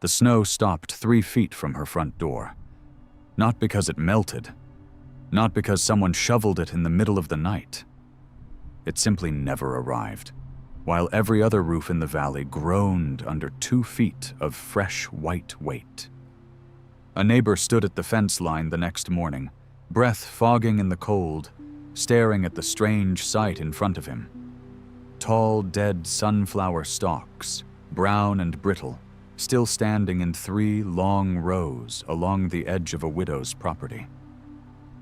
The snow stopped 3 feet from her front door. Not because it melted. Not because someone shoveled it in the middle of the night. It simply never arrived, while every other roof in the valley groaned under 2 feet of fresh white weight. A neighbor stood at the fence line the next morning, breath fogging in the cold, staring at the strange sight in front of him. Tall, dead sunflower stalks, brown and brittle, still standing in 3 long rows along the edge of a widow's property.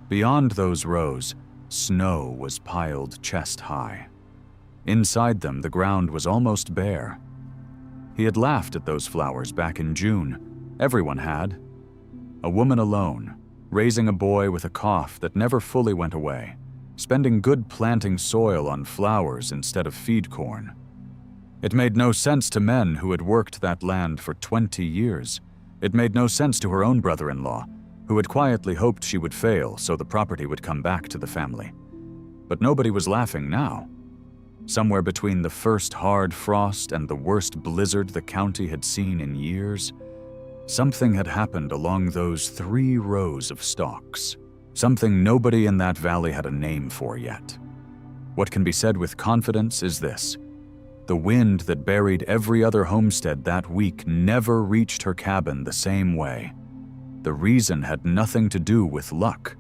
Beyond those rows, snow was piled chest high. Inside them, the ground was almost bare. He had laughed at those flowers back in June. Everyone had. A woman alone, raising a boy with a cough that never fully went away, spending good planting soil on flowers instead of feed corn. It made no sense to men who had worked that land for 20 years. It made no sense to her own brother-in-law, who had quietly hoped she would fail so the property would come back to the family. But nobody was laughing now. Somewhere between the first hard frost and the worst blizzard the county had seen in years, something had happened along those 3 rows of stalks. Something nobody in that valley had a name for yet. What can be said with confidence is this: the wind that buried every other homestead that week never reached her cabin the same way. The reason had nothing to do with luck,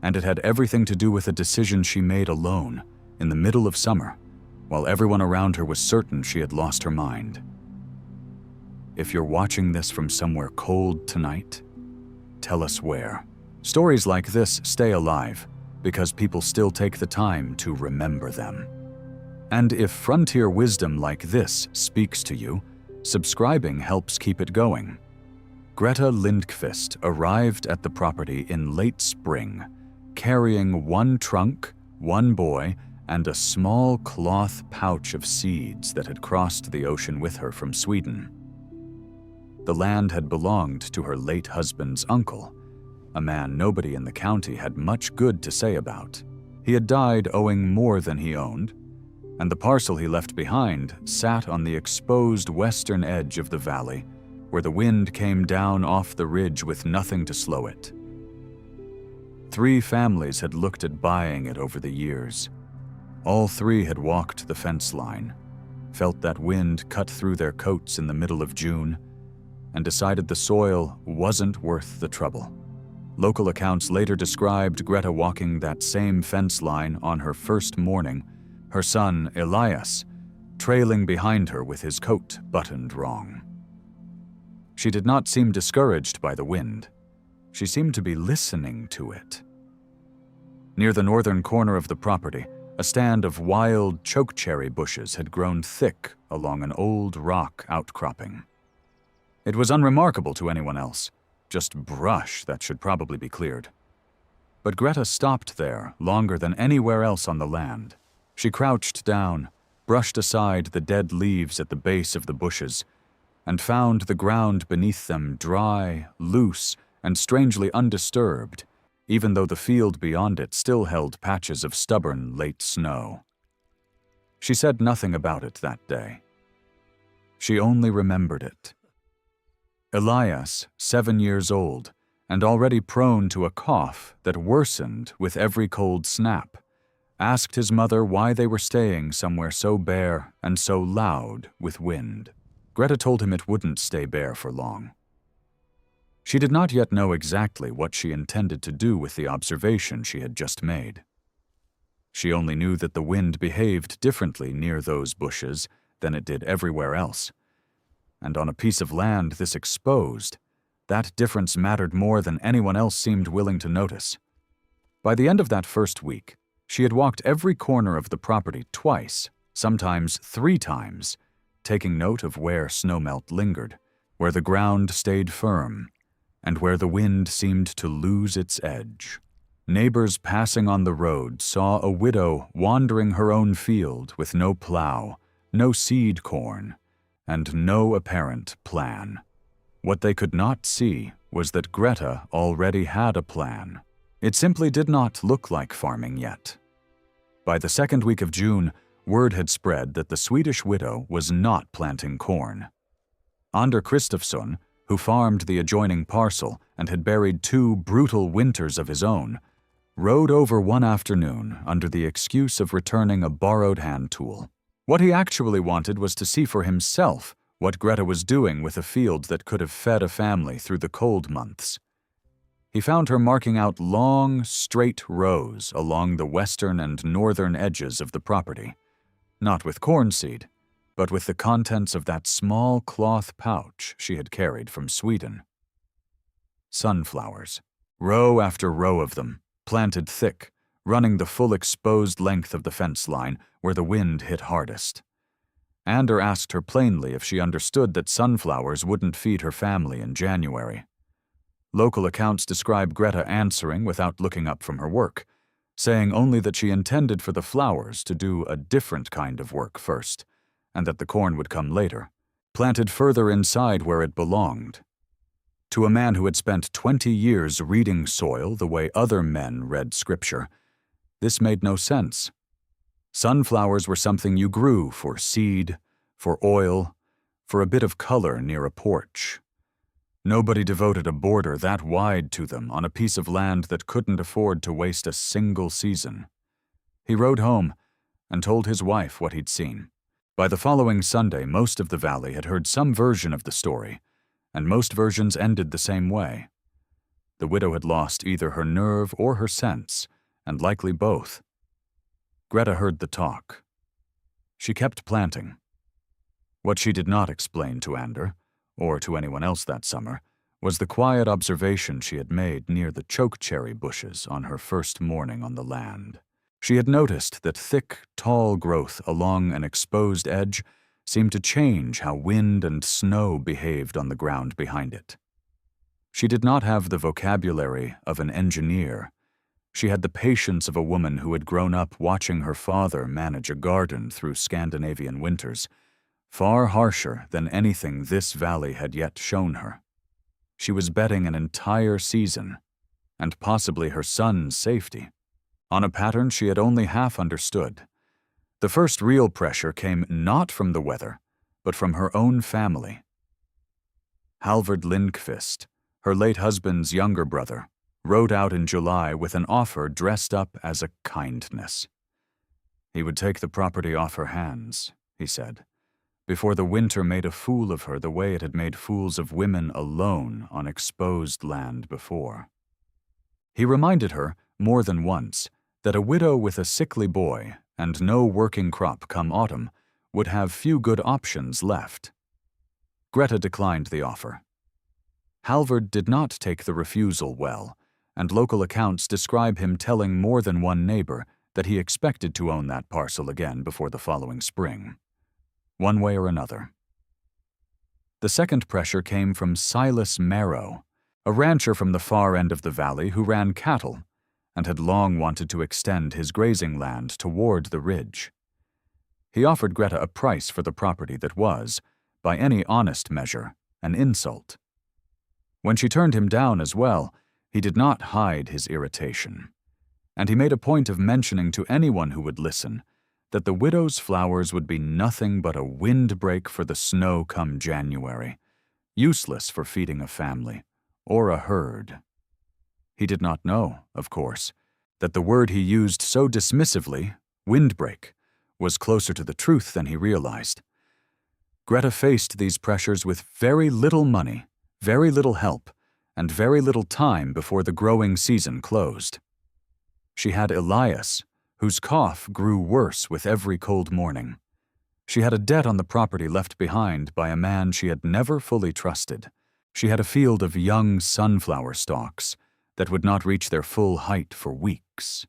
and it had everything to do with a decision she made alone in the middle of summer, while everyone around her was certain she had lost her mind. If you're watching this from somewhere cold tonight, tell us where. Stories like this stay alive because people still take the time to remember them. And if frontier wisdom like this speaks to you, subscribing helps keep it going. Greta Lindqvist arrived at the property in late spring, carrying 1 trunk, 1 boy, and a small cloth pouch of seeds that had crossed the ocean with her from Sweden. The land had belonged to her late husband's uncle, a man nobody in the county had much good to say about. He had died owing more than he owned, and the parcel he left behind sat on the exposed western edge of the valley, where the wind came down off the ridge with nothing to slow it. 3 families had looked at buying it over the years. All 3 had walked the fence line, felt that wind cut through their coats in the middle of June, and decided the soil wasn't worth the trouble. Local accounts later described Greta walking that same fence line on her first morning, her son Elias trailing behind her with his coat buttoned wrong. She did not seem discouraged by the wind. She seemed to be listening to it. Near the northern corner of the property, a stand of wild chokecherry bushes had grown thick along an old rock outcropping. It was unremarkable to anyone else, just brush that should probably be cleared. But Greta stopped there longer than anywhere else on the land. She crouched down, brushed aside the dead leaves at the base of the bushes, and found the ground beneath them dry, loose, and strangely undisturbed, even though the field beyond it still held patches of stubborn late snow. She said nothing about it that day. She only remembered it. Elias, 7 years old, and already prone to a cough that worsened with every cold snap, asked his mother why they were staying somewhere so bare and so loud with wind. Greta told him it wouldn't stay bare for long. She did not yet know exactly what she intended to do with the observation she had just made. She only knew that the wind behaved differently near those bushes than it did everywhere else. And on a piece of land this exposed, that difference mattered more than anyone else seemed willing to notice. By the end of that first week, she had walked every corner of the property twice, sometimes 3 times, taking note of where snowmelt lingered, where the ground stayed firm, and where the wind seemed to lose its edge. Neighbors passing on the road saw a widow wandering her own field with no plow, no seed corn, and no apparent plan. What they could not see was that Greta already had a plan. It simply did not look like farming yet. By the 2nd week of June, word had spread that the Swedish widow was not planting corn. Ander Kristofsson, who farmed the adjoining parcel and had buried 2 brutal winters of his own, rode over one afternoon under the excuse of returning a borrowed hand tool. What he actually wanted was to see for himself what Greta was doing with a field that could have fed a family through the cold months. He found her marking out long, straight rows along the western and northern edges of the property, not with corn seed, but with the contents of that small cloth pouch she had carried from Sweden. Sunflowers, row after row of them, planted thick, running the full exposed length of the fence line where the wind hit hardest. Ander asked her plainly if she understood that sunflowers wouldn't feed her family in January. Local accounts describe Greta answering without looking up from her work, saying only that she intended for the flowers to do a different kind of work first, and that the corn would come later, planted further inside where it belonged. To a man who had spent 20 years reading soil the way other men read scripture, this made no sense. Sunflowers were something you grew for seed, for oil, for a bit of color near a porch. Nobody devoted a border that wide to them on a piece of land that couldn't afford to waste a single season. He rode home and told his wife what he'd seen. By the following Sunday, most of the valley had heard some version of the story, and most versions ended the same way. The widow had lost either her nerve or her sense, and likely both. Greta heard the talk. She kept planting. What she did not explain to Ander, or to anyone else that summer, was the quiet observation she had made near the chokecherry bushes on her first morning on the land. She had noticed that thick, tall growth along an exposed edge seemed to change how wind and snow behaved on the ground behind it. She did not have the vocabulary of an engineer. She had the patience of a woman who had grown up watching her father manage a garden through Scandinavian winters, far harsher than anything this valley had yet shown her. She was betting an entire season, and possibly her son's safety, on a pattern she had only half understood. The first real pressure came not from the weather, but from her own family. Halvard Lindqvist, her late husband's younger brother, rode out in July with an offer dressed up as a kindness. He would take the property off her hands, he said, before the winter made a fool of her the way it had made fools of women alone on exposed land before. He reminded her, more than once, that a widow with a sickly boy and no working crop come autumn would have few good options left. Greta declined the offer. Halvard did not take the refusal well, and local accounts describe him telling more than one neighbor that he expected to own that parcel again before the following spring. One way or another. The second pressure came from Silas Marrow, a rancher from the far end of the valley who ran cattle and had long wanted to extend his grazing land toward the ridge. He offered Greta a price for the property that was, by any honest measure, an insult. When she turned him down as well, he did not hide his irritation, and he made a point of mentioning to anyone who would listen that the widow's flowers would be nothing but a windbreak for the snow come January, useless for feeding a family or a herd. He did not know, of course, that the word he used so dismissively, windbreak, was closer to the truth than he realized. Greta faced these pressures with very little money, very little help, and very little time before the growing season closed. She had Elias, whose cough grew worse with every cold morning. She had a debt on the property left behind by a man she had never fully trusted. She had a field of young sunflower stalks that would not reach their full height for weeks,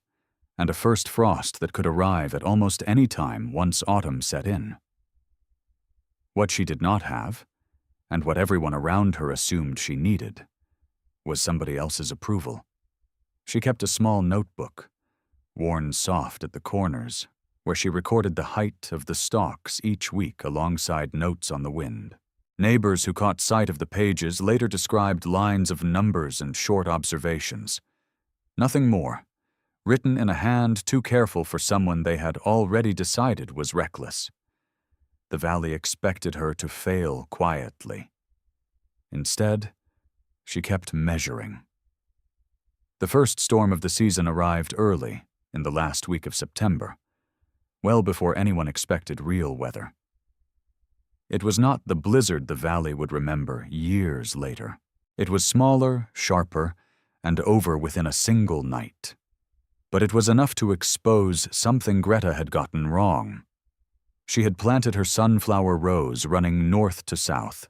and a first frost that could arrive at almost any time once autumn set in. What she did not have, and what everyone around her assumed she needed, was somebody else's approval. She kept a small notebook, worn soft at the corners, where she recorded the height of the stalks each week alongside notes on the wind. Neighbors who caught sight of the pages later described lines of numbers and short observations. Nothing more, written in a hand too careful for someone they had already decided was reckless. The valley expected her to fail quietly, Instead, she kept measuring. The first storm of the season arrived early, in the last week of September, well before anyone expected real weather. It was not the blizzard the valley would remember years later. It was smaller, sharper, and over within a single night. But it was enough to expose something Greta had gotten wrong. She had planted her sunflower rows running north to south,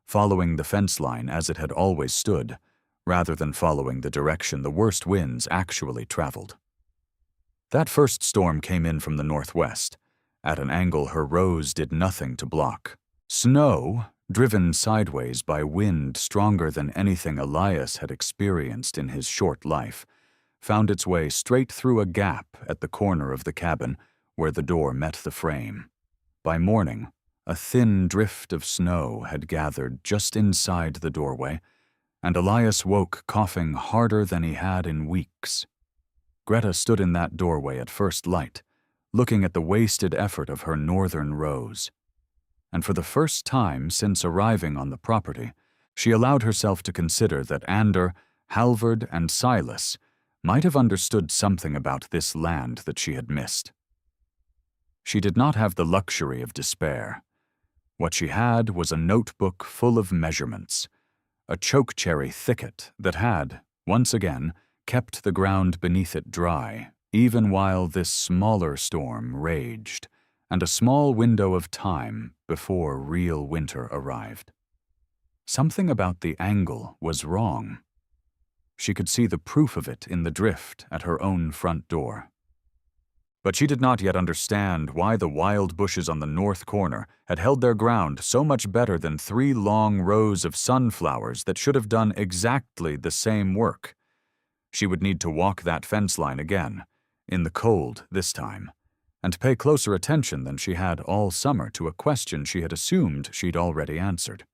following the fence line as it had always stood, rather than following the direction the worst winds actually traveled. That first storm came in from the northwest. At an angle her rows did nothing to block. Snow, driven sideways by wind stronger than anything Elias had experienced in his short life, found its way straight through a gap at the corner of the cabin where the door met the frame. By morning, a thin drift of snow had gathered just inside the doorway, and Elias woke coughing harder than he had in weeks. Greta stood in that doorway at first light, looking at the wasted effort of her northern rows. And for the first time since arriving on the property, she allowed herself to consider that Ander, Halvard, and Silas might have understood something about this land that she had missed. She did not have the luxury of despair. What she had was a notebook full of measurements, a chokecherry thicket that had, once again, kept the ground beneath it dry, even while this smaller storm raged, and a small window of time before real winter arrived. Something about the angle was wrong. She could see the proof of it in the drift at her own front door. But she did not yet understand why the wild bushes on the north corner had held their ground so much better than 3 long rows of sunflowers that should have done exactly the same work. She would need to walk that fence line again, in the cold this time, and pay closer attention than she had all summer to a question she had assumed she'd already answered.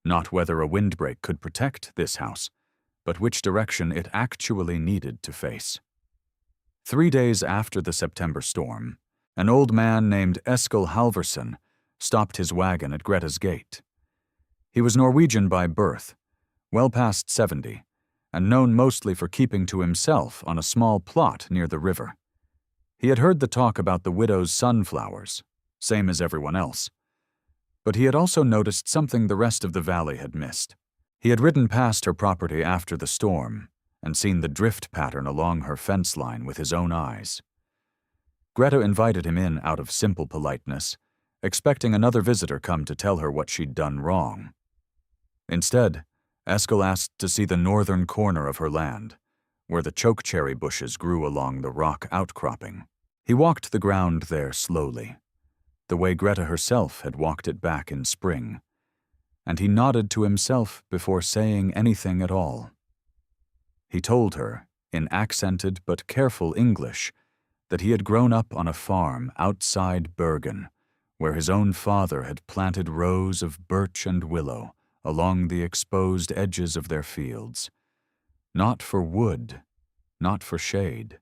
Not whether a windbreak could protect this house, but which direction it actually needed to face. 3 days after the September storm, an old man named Eskil Halvorsen stopped his wagon at Greta's gate. He was Norwegian by birth, well past 70, and known mostly for keeping to himself on a small plot near the river. He had heard the talk about the widow's sunflowers, same as everyone else. But he had also noticed something the rest of the valley had missed. He had ridden past her property after the storm and seen the drift pattern along her fence line with his own eyes. Greta invited him in out of simple politeness, expecting another visitor come to tell her what she'd done wrong. Instead, Eskil asked to see the northern corner of her land, where the chokecherry bushes grew along the rock outcropping. He walked the ground there slowly, the way Greta herself had walked it back in spring, and he nodded to himself before saying anything at all. He told her, in accented but careful English, that he had grown up on a farm outside Bergen, where his own father had planted rows of birch and willow along the exposed edges of their fields, not for wood, not for shade,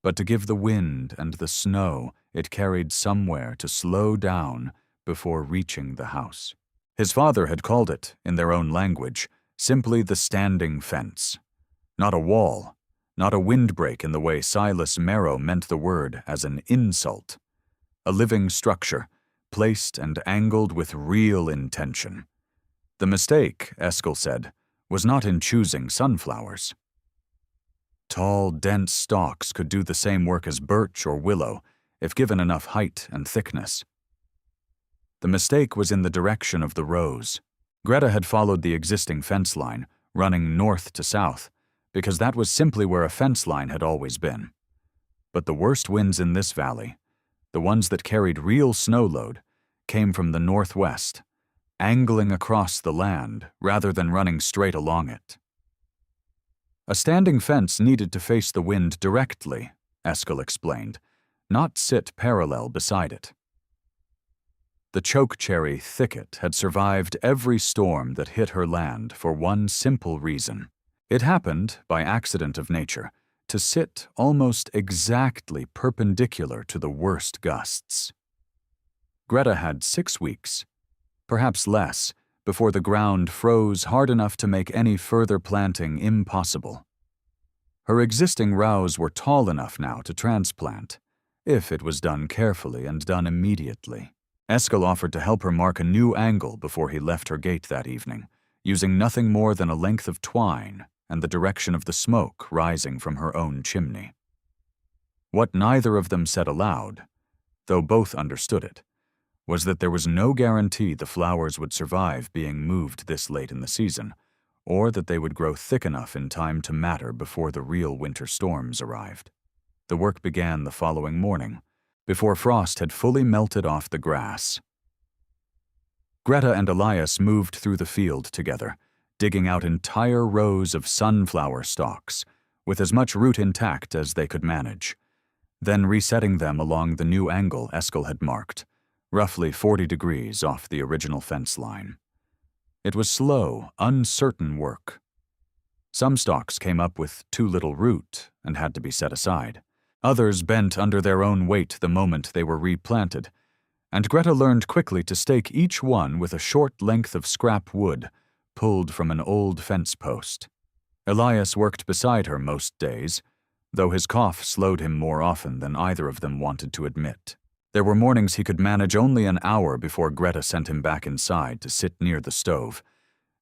but to give the wind and the snow it carried somewhere to slow down before reaching the house. His father had called it, in their own language, simply the standing fence. Not a wall, not a windbreak in the way Silas Marrow meant the word as an insult. A living structure, placed and angled with real intention. The mistake, Eskil said, was not in choosing sunflowers. Tall, dense stalks could do the same work as birch or willow if given enough height and thickness. The mistake was in the direction of the rows. Greta had followed the existing fence line, running north to south, because that was simply where a fence line had always been. But the worst winds in this valley, the ones that carried real snow load, came from the northwest, angling across the land rather than running straight along it. A standing fence needed to face the wind directly, Eskil explained, not sit parallel beside it. The chokecherry thicket had survived every storm that hit her land for one simple reason. It happened, by accident of nature, to sit almost exactly perpendicular to the worst gusts. Greta had 6 weeks, perhaps less, before the ground froze hard enough to make any further planting impossible. Her existing rows were tall enough now to transplant, if it was done carefully and done immediately. Eskil offered to help her mark a new angle before he left her gate that evening, using nothing more than a length of twine and the direction of the smoke rising from her own chimney. What neither of them said aloud, though both understood it, was that there was no guarantee the flowers would survive being moved this late in the season, or that they would grow thick enough in time to matter before the real winter storms arrived. The work began the following morning, before frost had fully melted off the grass. Greta and Elias moved through the field together, digging out entire rows of sunflower stalks, with as much root intact as they could manage, then resetting them along the new angle Eskil had marked, roughly 40 degrees off the original fence line. It was slow, uncertain work. Some stalks came up with too little root and had to be set aside. Others bent under their own weight the moment they were replanted, and Greta learned quickly to stake each one with a short length of scrap wood pulled from an old fence post. Elias worked beside her most days, though his cough slowed him more often than either of them wanted to admit. There were mornings he could manage only an hour before Greta sent him back inside to sit near the stove,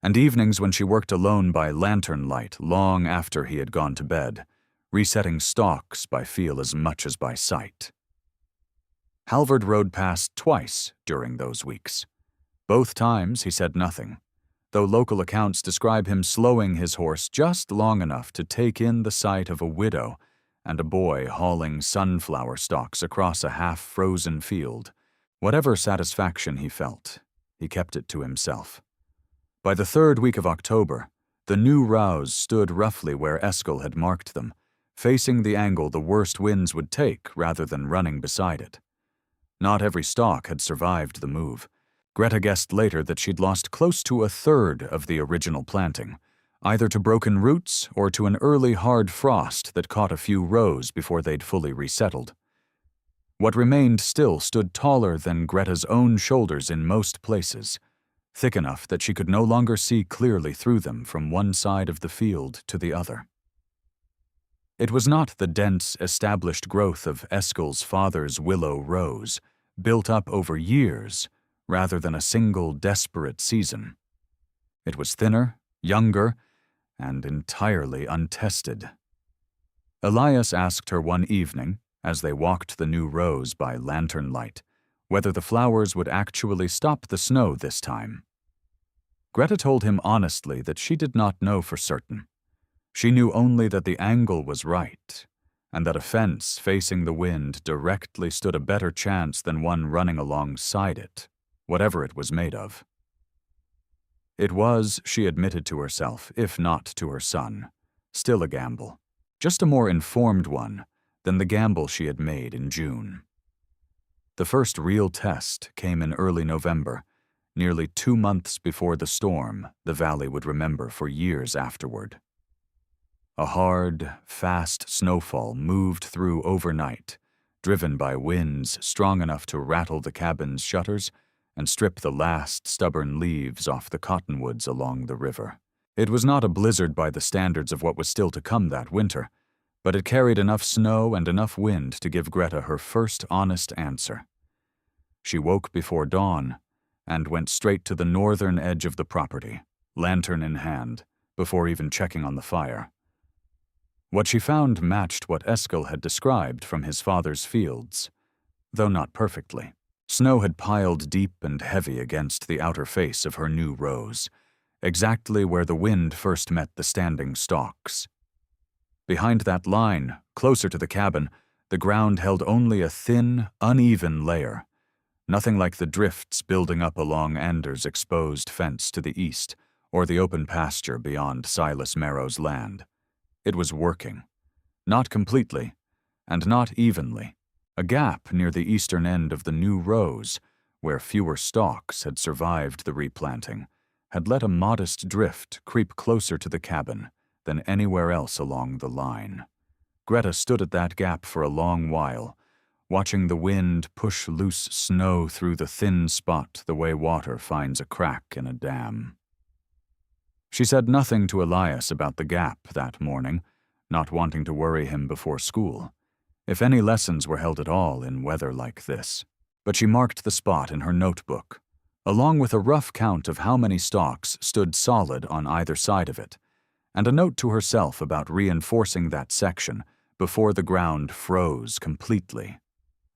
and evenings when she worked alone by lantern light long after he had gone to bed, resetting stalks by feel as much as by sight. Halvard rode past twice during those weeks. Both times he said nothing, though local accounts describe him slowing his horse just long enough to take in the sight of a widow and a boy hauling sunflower stalks across a half-frozen field. Whatever satisfaction he felt, he kept it to himself. By the third week of October, the new rows stood roughly where Eskil had marked them, facing the angle the worst winds would take rather than running beside it. Not every stalk had survived the move. Greta guessed later that she'd lost close to a third of the original planting, either to broken roots or to an early hard frost that caught a few rows before they'd fully resettled. What remained still stood taller than Greta's own shoulders in most places, thick enough that she could no longer see clearly through them from one side of the field to the other. It was not the dense, established growth of Eskil's father's willow rose, built up over years, rather than a single desperate season. It was thinner, younger, and entirely untested. Elias asked her one evening, as they walked the new rows by lantern light, whether the flowers would actually stop the snow this time. Greta told him honestly that she did not know for certain. She knew only that the angle was right, and that a fence facing the wind directly stood a better chance than one running alongside it, whatever it was made of. It was, she admitted to herself, if not to her son, still a gamble, just a more informed one than the gamble she had made in June. The first real test came in early November, nearly 2 months before the storm the valley would remember for years afterward. A hard, fast snowfall moved through overnight, driven by winds strong enough to rattle the cabin's shutters and strip the last stubborn leaves off the cottonwoods along the river. It was not a blizzard by the standards of what was still to come that winter, but it carried enough snow and enough wind to give Greta her first honest answer. She woke before dawn and went straight to the northern edge of the property, lantern in hand, before even checking on the fire. What she found matched what Eskil had described from his father's fields, though not perfectly. Snow had piled deep and heavy against the outer face of her new rows, exactly where the wind first met the standing stalks. Behind that line, closer to the cabin, the ground held only a thin, uneven layer, nothing like the drifts building up along Anders' exposed fence to the east or the open pasture beyond Silas Marrow's land. It was working. Not completely, and not evenly. A gap near the eastern end of the new rows, where fewer stalks had survived the replanting, had let a modest drift creep closer to the cabin than anywhere else along the line. Greta stood at that gap for a long while, watching the wind push loose snow through the thin spot the way water finds a crack in a dam. She said nothing to Elias about the gap that morning, not wanting to worry him before school, if any lessons were held at all in weather like this. But she marked the spot in her notebook, along with a rough count of how many stalks stood solid on either side of it, and a note to herself about reinforcing that section before the ground froze completely.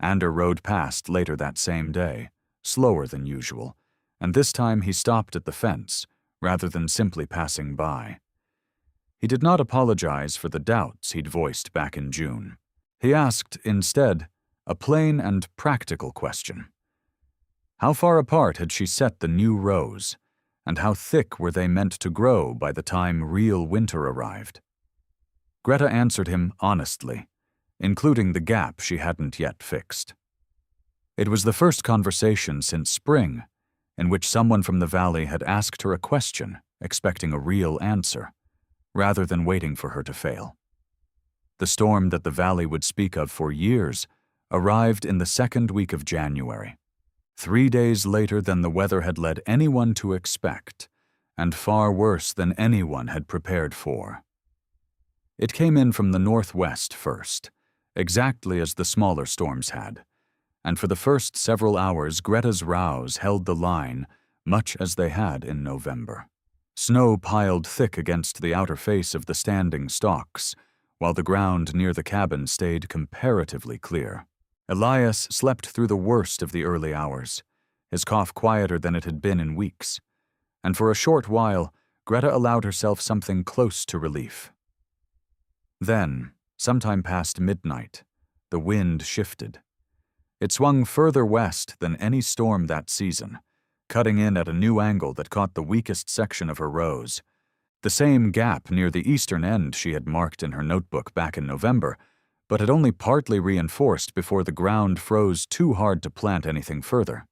Ander rode past later that same day, slower than usual, and this time he stopped at the fence rather than simply passing by. He did not apologize for the doubts he'd voiced back in June. He asked, instead, a plain and practical question. How far apart had she set the new rows, and how thick were they meant to grow by the time real winter arrived? Greta answered him honestly, including the gap she hadn't yet fixed. It was the first conversation since spring in which someone from the valley had asked her a question, expecting a real answer, rather than waiting for her to fail. The storm that the valley would speak of for years arrived in the second week of January, 3 days later than the weather had led anyone to expect, and far worse than anyone had prepared for. It came in from the northwest first, exactly as the smaller storms had, and for the first several hours Greta's rows held the line much as they had in November. Snow piled thick against the outer face of the standing stalks, while the ground near the cabin stayed comparatively clear. Elias slept through the worst of the early hours, his cough quieter than it had been in weeks, and for a short while Greta allowed herself something close to relief. Then, sometime past midnight, the wind shifted. It swung further west than any storm that season, cutting in at a new angle that caught the weakest section of her rows. The same gap near the eastern end she had marked in her notebook back in November, but had only partly reinforced before the ground froze too hard to plant anything further.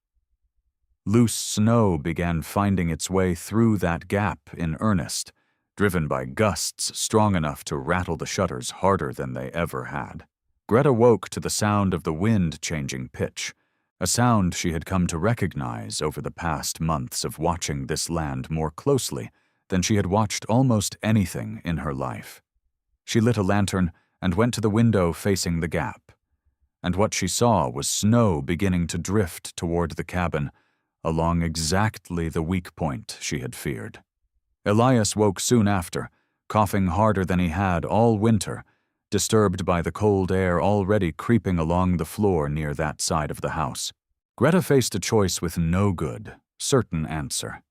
Loose snow began finding its way through that gap in earnest, driven by gusts strong enough to rattle the shutters harder than they ever had. Greta woke to the sound of the wind changing pitch, a sound she had come to recognize over the past months of watching this land more closely than she had watched almost anything in her life. She lit a lantern and went to the window facing the gap, and what she saw was snow beginning to drift toward the cabin along exactly the weak point she had feared. Elias woke soon after, coughing harder than he had all winter, disturbed by the cold air already creeping along the floor near that side of the house. Greta faced a choice with no good, certain answer.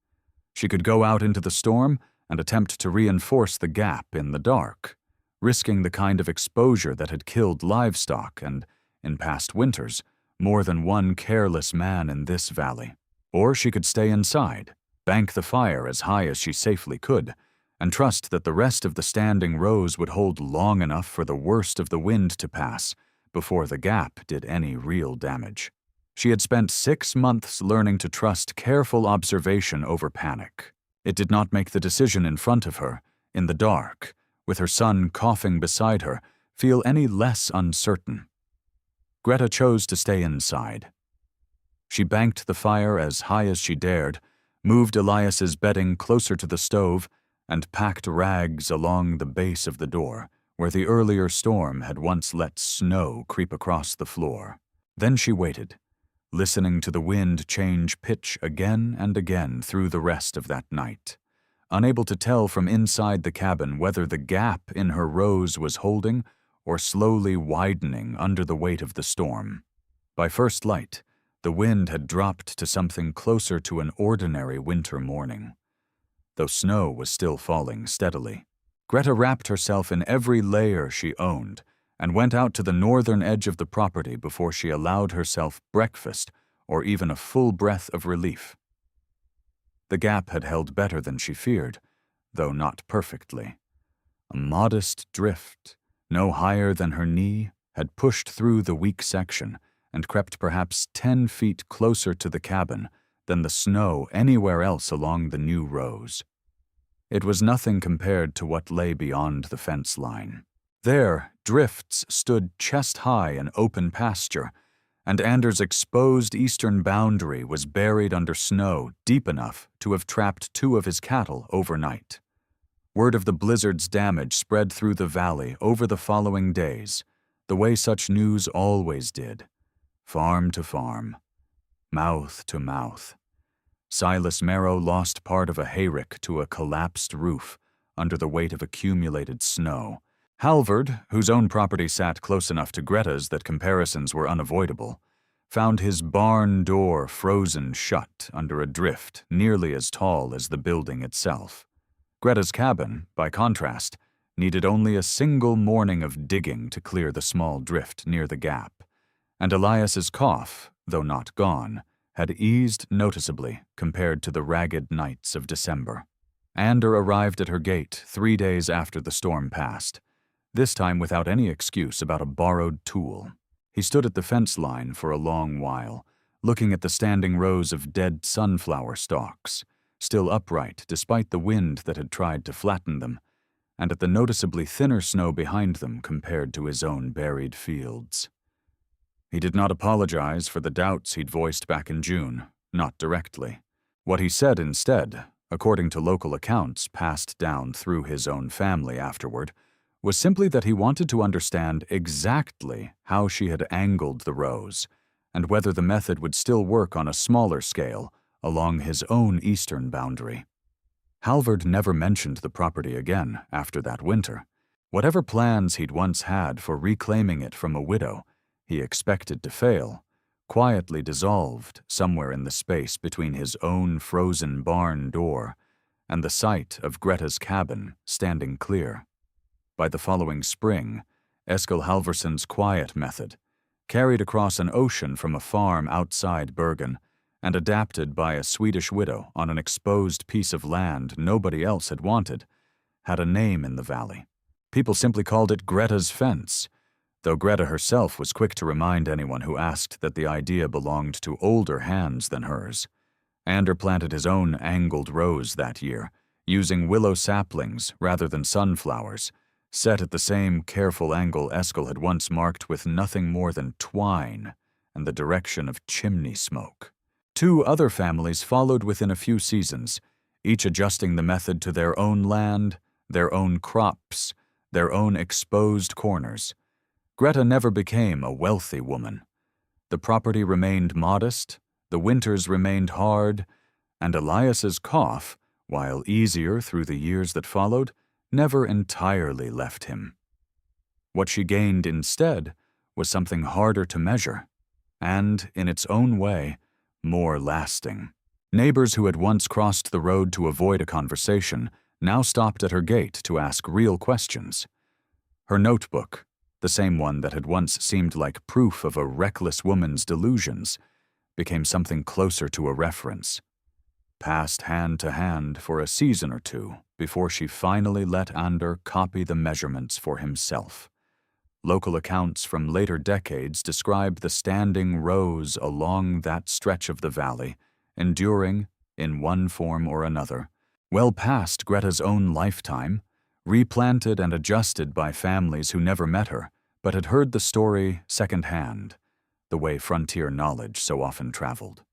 She could go out into the storm and attempt to reinforce the gap in the dark, risking the kind of exposure that had killed livestock and, in past winters, more than one careless man in this valley. Or she could stay inside, bank the fire as high as she safely could, and trust that the rest of the standing rows would hold long enough for the worst of the wind to pass before the gap did any real damage. She had spent 6 months learning to trust careful observation over panic. It did not make the decision in front of her, in the dark, with her son coughing beside her, feel any less uncertain. Greta chose to stay inside. She banked the fire as high as she dared, moved Elias's bedding closer to the stove, and packed rags along the base of the door, where the earlier storm had once let snow creep across the floor. Then she waited, listening to the wind change pitch again and again through the rest of that night, unable to tell from inside the cabin whether the gap in her rows was holding or slowly widening under the weight of the storm. By first light, the wind had dropped to something closer to an ordinary winter morning, though snow was still falling steadily. Greta wrapped herself in every layer she owned and went out to the northern edge of the property before she allowed herself breakfast or even a full breath of relief. The gap had held better than she feared, though not perfectly. A modest drift, no higher than her knee, had pushed through the weak section and crept perhaps 10 feet closer to the cabin than the snow anywhere else along the new rows. It was nothing compared to what lay beyond the fence line. There, drifts stood chest-high in open pasture, and Anders' exposed eastern boundary was buried under snow deep enough to have trapped 2 of his cattle overnight. Word of the blizzard's damage spread through the valley over the following days, the way such news always did, farm to farm, mouth to mouth. Silas Marrow lost part of a hayrick to a collapsed roof under the weight of accumulated snow. Halvard, whose own property sat close enough to Greta's that comparisons were unavoidable, found his barn door frozen shut under a drift nearly as tall as the building itself. Greta's cabin, by contrast, needed only a single morning of digging to clear the small drift near the gap, and Elias's cough, though not gone, had eased noticeably compared to the ragged nights of December. Ander arrived at her gate 3 days after the storm passed, this time without any excuse about a borrowed tool. He stood at the fence line for a long while, looking at the standing rows of dead sunflower stalks, still upright despite the wind that had tried to flatten them, and at the noticeably thinner snow behind them compared to his own buried fields. He did not apologize for the doubts he'd voiced back in June, not directly. What he said instead, according to local accounts passed down through his own family afterward, was simply that he wanted to understand exactly how she had angled the rows, and whether the method would still work on a smaller scale along his own eastern boundary. Halvard never mentioned the property again after that winter. Whatever plans he'd once had for reclaiming it from a widow, he expected to fail, quietly dissolved somewhere in the space between his own frozen barn door and the sight of Greta's cabin standing clear. By the following spring, Eskil Halvorsson's quiet method, carried across an ocean from a farm outside Bergen and adapted by a Swedish widow on an exposed piece of land nobody else had wanted, had a name in the valley. People simply called it Greta's fence, though Greta herself was quick to remind anyone who asked that the idea belonged to older hands than hers. Ander planted his own angled rows that year, using willow saplings rather than sunflowers, set at the same careful angle Eskil had once marked with nothing more than twine and the direction of chimney smoke. 2 other families followed within a few seasons, each adjusting the method to their own land, their own crops, their own exposed corners. Greta never became a wealthy woman. The property remained modest, the winters remained hard, and Elias's cough, while easier through the years that followed, never entirely left him. What she gained instead was something harder to measure, and, in its own way, more lasting. Neighbors who had once crossed the road to avoid a conversation now stopped at her gate to ask real questions. Her notebook, the same one that had once seemed like proof of a reckless woman's delusions, became something closer to a reference, passed hand to hand for a season or 2 before she finally let Ander copy the measurements for himself. Local accounts from later decades described the standing rows along that stretch of the valley, enduring, in one form or another, well past Greta's own lifetime, replanted and adjusted by families who never met her, but had heard the story secondhand, the way frontier knowledge so often traveled.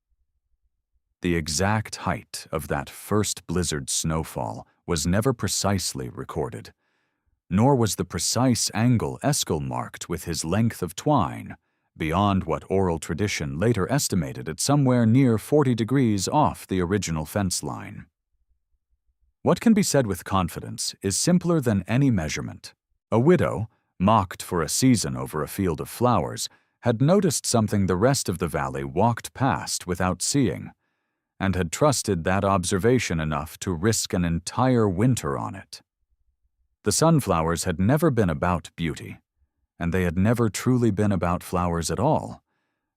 The exact height of that first blizzard snowfall was never precisely recorded, nor was the precise angle Eskil marked with his length of twine, beyond what oral tradition later estimated at somewhere near 40 degrees off the original fence line. What can be said with confidence is simpler than any measurement. A widow, mocked for a season over a field of flowers, had noticed something the rest of the valley walked past without seeing, and had trusted that observation enough to risk an entire winter on it. The sunflowers had never been about beauty, and they had never truly been about flowers at all.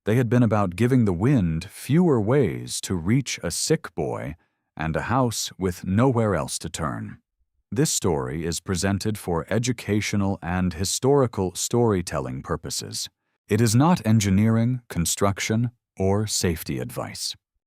They had been about giving the wind fewer ways to reach a sick boy and a house with nowhere else to turn. This story is presented for educational and historical storytelling purposes. It is not engineering, construction, or safety advice.